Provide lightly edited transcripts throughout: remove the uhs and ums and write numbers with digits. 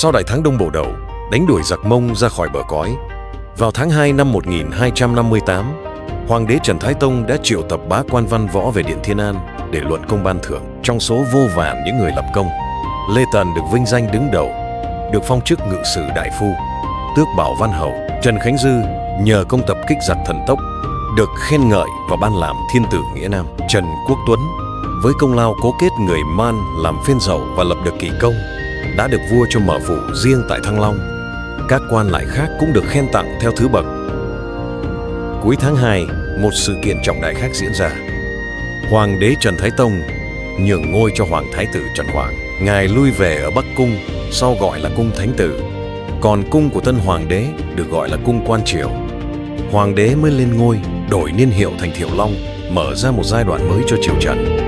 Sau đại thắng Đông Bồ Đậu, đánh đuổi giặc Mông ra khỏi bờ cõi, vào tháng 2 năm 1258, Hoàng đế Trần Thái Tông đã triệu tập bá quan văn võ về Điện Thiên An để luận công ban thưởng. Trong số vô vàn những người lập công, Lê Tần được vinh danh đứng đầu, được phong chức ngự sử đại phu, tước bảo văn hầu. Trần Khánh Dư nhờ công tập kích giặc thần tốc, được khen ngợi và ban làm thiên tử nghĩa Nam. Trần Quốc Tuấn với công lao cố kết người Man làm phiên dầu và lập được kỳ công, đã được vua cho mở phủ riêng tại Thăng Long. Các quan lại khác cũng được khen tặng theo thứ bậc. Cuối tháng 2, một sự kiện trọng đại khác diễn ra. Hoàng đế Trần Thái Tông nhường ngôi cho Hoàng Thái tử Trần Hoàng. Ngài lui về ở Bắc Cung, sau gọi là Cung Thánh Tử. Còn cung của tân Hoàng đế được gọi là Cung Quan Triều. Hoàng đế mới lên ngôi, đổi niên hiệu thành Thiệu Long, mở ra một giai đoạn mới cho triều Trần.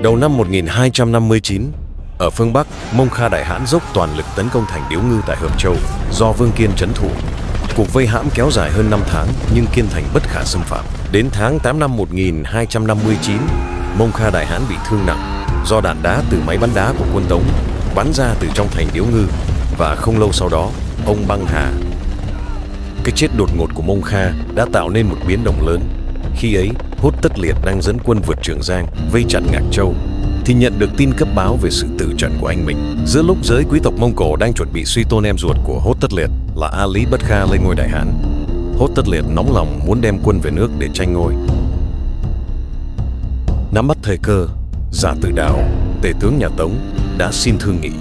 Đầu năm 1259, ở phương Bắc, Mông Kha Đại Hãn dốc toàn lực tấn công thành Điếu Ngư tại Hợp Châu, do Vương Kiên trấn thủ. Cuộc vây hãm kéo dài hơn 5 tháng, nhưng Kiên thành bất khả xâm phạm. Đến tháng 8 năm 1259, Mông Kha Đại Hãn bị thương nặng do đạn đá từ máy bắn đá của quân Tống bắn ra từ trong thành Điếu Ngư, và không lâu sau đó, ông băng hà. Cái chết đột ngột của Mông Kha đã tạo nên một biến động lớn. Khi ấy, Hốt Tất Liệt đang dẫn quân vượt Trường Giang, vây chặn Ngạc Châu, thì nhận được tin cấp báo về sự tử trận của anh mình. Giữa lúc giới quý tộc Mông Cổ đang chuẩn bị suy tôn em ruột của Hốt Tất Liệt là A Lý Bất Kha lên ngôi Đại Hãn, Hốt Tất Liệt nóng lòng muốn đem quân về nước để tranh ngôi. Nắm bắt thời cơ, Giả Tử Đào, tể tướng nhà Tống, đã xin thương nghị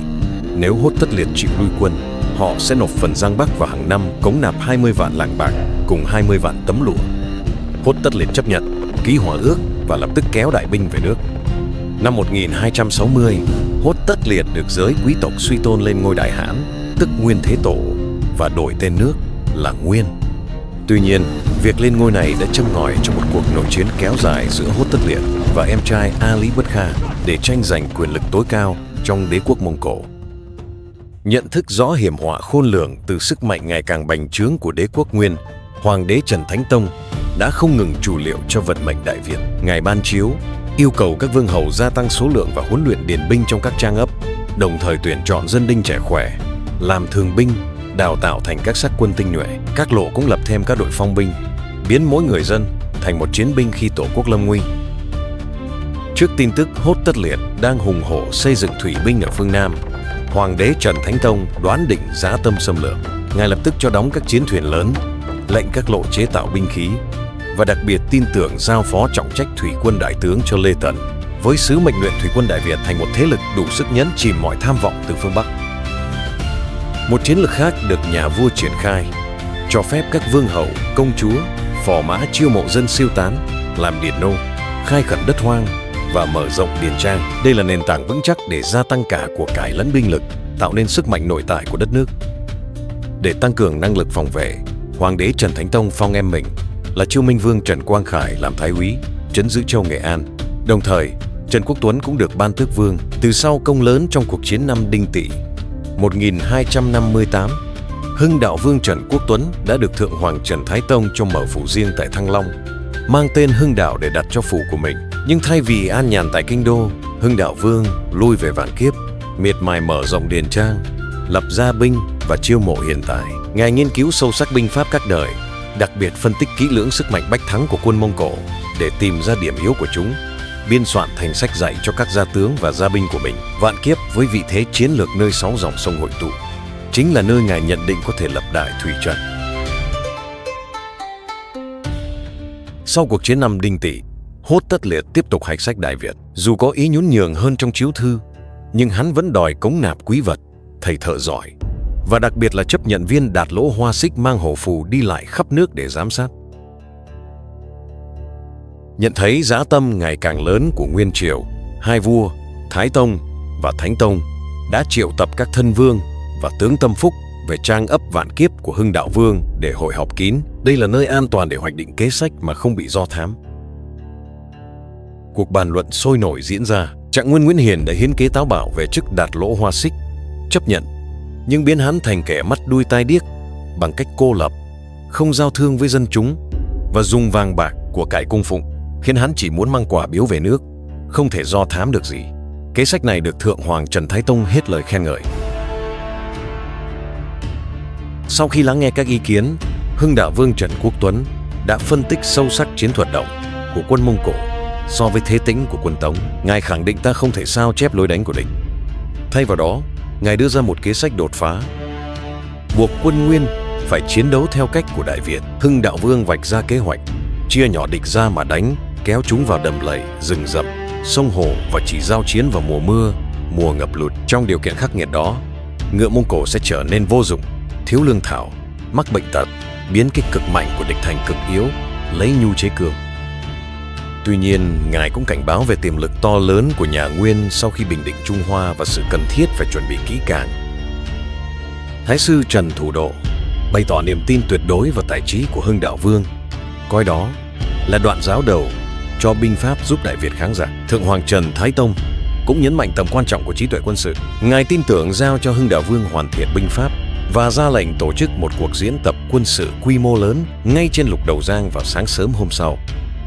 nếu Hốt Tất Liệt chịu lui quân, họ sẽ nộp phần Giang Bắc và hàng năm cống nạp 20 vạn lạng bạc cùng 20 vạn tấm lụa. Hốt Tất Liệt chấp nhận, ký hòa ước và lập tức kéo đại binh về nước. Năm 1260, Hốt Tất Liệt được giới quý tộc suy tôn lên ngôi Đại Hãn, tức Nguyên Thế Tổ, và đổi tên nước là Nguyên. Tuy nhiên, việc lên ngôi này đã châm ngòi cho một cuộc nội chiến kéo dài giữa Hốt Tất Liệt và em trai A Lý Bất Kha để tranh giành quyền lực tối cao trong đế quốc Mông Cổ. Nhận thức rõ hiểm họa khôn lường từ sức mạnh ngày càng bành trướng của đế quốc Nguyên, Hoàng đế Trần Thánh Tông đã không ngừng chủ liệu cho vận mệnh Đại Việt. Ngài ban chiếu yêu cầu các vương hầu gia tăng số lượng và huấn luyện điền binh trong các trang ấp, đồng thời tuyển chọn dân đinh trẻ khỏe, làm thường binh, đào tạo thành các sắc quân tinh nhuệ. Các lộ cũng lập thêm các đội phong binh, biến mỗi người dân thành một chiến binh khi tổ quốc lâm nguy. Trước tin tức Hốt Tất Liệt đang hùng hổ xây dựng thủy binh ở phương Nam, Hoàng đế Trần Thánh Tông đoán định dã tâm xâm lược. Ngài lập tức cho đóng các chiến thuyền lớn, lệnh các lộ chế tạo binh khí, và đặc biệt tin tưởng giao phó trọng trách thủy quân đại tướng cho Lê Tần, với sứ mệnh luyện thủy quân Đại Việt thành một thế lực đủ sức nhấn chìm mọi tham vọng từ phương Bắc. Một chiến lược khác được nhà vua triển khai, cho phép các vương hầu, công chúa, phò mã chiêu mộ dân siêu tán, làm điền nô, khai khẩn đất hoang và mở rộng điền trang. Đây là nền tảng vững chắc để gia tăng cả của cải lẫn binh lực, tạo nên sức mạnh nội tại của đất nước. Để tăng cường năng lực phòng vệ, Hoàng đế Trần Thánh Tông phong em mình là Chiêu Minh Vương Trần Quang Khải làm thái úy, trấn giữ Châu Nghệ An. Đồng thời, Trần Quốc Tuấn cũng được ban tước vương từ sau công lớn trong cuộc chiến năm Đinh Tỵ 1258. Hưng Đạo Vương Trần Quốc Tuấn đã được Thượng Hoàng Trần Thái Tông cho mở phủ riêng tại Thăng Long, mang tên Hưng Đạo để đặt cho phủ của mình. Nhưng thay vì an nhàn tại kinh đô, Hưng Đạo Vương lui về Vạn Kiếp, miệt mài mở rộng điền trang, lập gia binh và chiêu mộ hiền tài. Ngài nghiên cứu sâu sắc binh pháp các đời, đặc biệt phân tích kỹ lưỡng sức mạnh bách thắng của quân Mông Cổ để tìm ra điểm yếu của chúng, biên soạn thành sách dạy cho các gia tướng và gia binh của mình. Vạn Kiếp với vị thế chiến lược nơi 6 dòng sông hội tụ, chính là nơi ngài nhận định có thể lập đại thủy trận. Sau cuộc chiến năm Đinh Tỵ, Hốt Tất Liệt tiếp tục hạch sách Đại Việt. Dù có ý nhún nhường hơn trong chiếu thư, nhưng hắn vẫn đòi cống nạp quý vật, thầy thợ giỏi, và đặc biệt là chấp nhận viên Đạt Lỗ Hoa Xích mang hổ phù đi lại khắp nước để giám sát. Nhận thấy dã tâm ngày càng lớn của Nguyên Triều, hai vua Thái Tông và Thánh Tông đã triệu tập các thân vương và tướng tâm phúc về trang ấp Vạn Kiếp của Hưng Đạo Vương để hội họp kín. Đây là nơi an toàn để hoạch định kế sách mà không bị do thám. Cuộc bàn luận sôi nổi diễn ra. Trạng Nguyên Nguyễn Hiền đã hiến kế táo bạo về chức Đạt Lỗ Hoa Xích, chấp nhận, nhưng biến hắn thành kẻ mắt đuôi tai điếc bằng cách cô lập, không giao thương với dân chúng và dùng vàng bạc của cải cung phụng, khiến hắn chỉ muốn mang quà biếu về nước, không thể do thám được gì. Kế sách này được Thượng Hoàng Trần Thái Tông hết lời khen ngợi. Sau khi lắng nghe các ý kiến, Hưng Đạo Vương Trần Quốc Tuấn đã phân tích sâu sắc chiến thuật động của quân Mông Cổ so với thế tĩnh của quân Tống. Ngài khẳng định ta không thể sao chép lối đánh của địch. Thay vào đó, Ngài đưa ra một kế sách đột phá, buộc quân Nguyên phải chiến đấu theo cách của Đại Việt. Hưng Đạo Vương vạch ra kế hoạch, chia nhỏ địch ra mà đánh, kéo chúng vào đầm lầy, rừng rậm, sông hồ và chỉ giao chiến vào mùa mưa, mùa ngập lụt. Trong điều kiện khắc nghiệt đó, ngựa Mông Cổ sẽ trở nên vô dụng, thiếu lương thảo, mắc bệnh tật, biến cái cực mạnh của địch thành cực yếu, lấy nhu chế cường. Tuy nhiên, Ngài cũng cảnh báo về tiềm lực to lớn của nhà Nguyên sau khi bình định Trung Hoa và sự cần thiết phải chuẩn bị kỹ càng. Thái sư Trần Thủ Độ bày tỏ niềm tin tuyệt đối vào tài trí của Hưng Đạo Vương, coi đó là đoạn giáo đầu cho binh pháp giúp Đại Việt kháng giặc. Thượng Hoàng Trần Thái Tông cũng nhấn mạnh tầm quan trọng của trí tuệ quân sự. Ngài tin tưởng giao cho Hưng Đạo Vương hoàn thiện binh pháp và ra lệnh tổ chức một cuộc diễn tập quân sự quy mô lớn ngay trên Lục Đầu Giang vào sáng sớm hôm sau.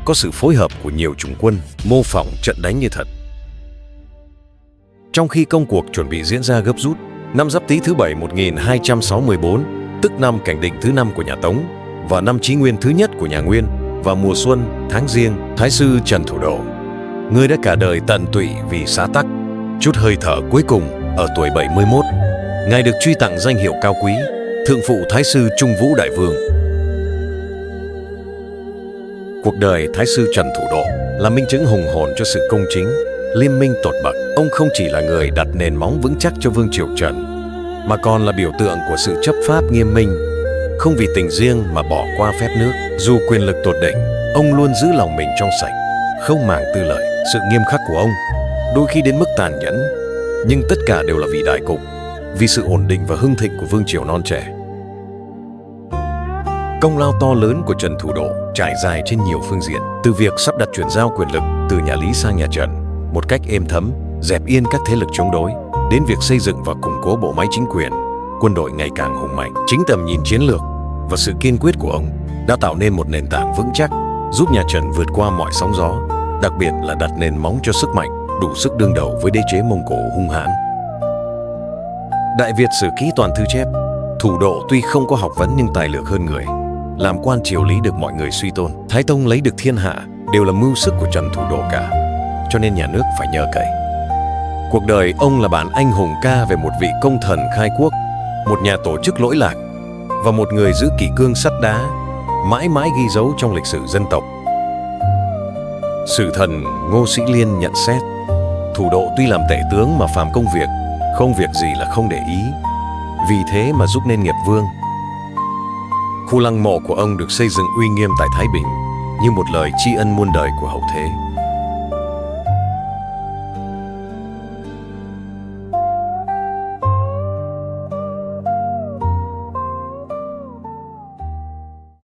Có sự phối hợp của nhiều chủng quân, mô phỏng trận đánh như thật. Trong khi công cuộc chuẩn bị diễn ra gấp rút, năm Giáp Tý thứ 7 1264, tức năm Cảnh Định thứ 5 của nhà Tống và năm Chí Nguyên thứ nhất của nhà Nguyên, vào mùa xuân, tháng Giêng, Thái sư Trần Thủ Độ, người đã cả đời tận tụy vì xã tắc, chút hơi thở cuối cùng ở tuổi 71, Ngài được truy tặng danh hiệu cao quý Thượng phụ Thái sư Trung Vũ Đại Vương. Cuộc đời Thái sư Trần Thủ Độ là minh chứng hùng hồn cho sự công chính, liêm minh tột bậc. Ông không chỉ là người đặt nền móng vững chắc cho Vương triều Trần, mà còn là biểu tượng của sự chấp pháp nghiêm minh, không vì tình riêng mà bỏ qua phép nước. Dù quyền lực tột đỉnh, ông luôn giữ lòng mình trong sạch, không màng tư lợi. Sự nghiêm khắc của ông đôi khi đến mức tàn nhẫn, nhưng tất cả đều là vì đại cục, vì sự ổn định và hưng thịnh của vương triều non trẻ. Công lao to lớn của Trần Thủ Độ trải dài trên nhiều phương diện, từ việc sắp đặt chuyển giao quyền lực từ nhà Lý sang nhà Trần một cách êm thấm, dẹp yên các thế lực chống đối, đến việc xây dựng và củng cố bộ máy chính quyền, quân đội ngày càng hùng mạnh. Chính tầm nhìn chiến lược và sự kiên quyết của ông đã tạo nên một nền tảng vững chắc, giúp nhà Trần vượt qua mọi sóng gió, đặc biệt là đặt nền móng cho sức mạnh đủ sức đương đầu với đế chế Mông Cổ hung hãn. Đại Việt Sử Ký toàn thư chép, Thủ Độ tuy không có học vấn nhưng tài lược hơn người, làm quan triều lý được mọi người suy tôn. Thái Tông lấy được thiên hạ đều là mưu sức của Trần Thủ Độ cả, cho nên nhà nước phải nhờ cậy. Cuộc đời ông là bản anh hùng ca về một vị công thần khai quốc, một nhà tổ chức lỗi lạc và một người giữ kỷ cương sắt đá, mãi mãi ghi dấu trong lịch sử dân tộc. Sử thần Ngô Sĩ Liên nhận xét, Thủ Độ tuy làm tể tướng mà phàm công việc, không việc gì là không để ý, vì thế mà giúp nên nghiệp vương. Khu lăng mộ của ông được xây dựng uy nghiêm tại Thái Bình như một lời tri ân muôn đời của hậu thế.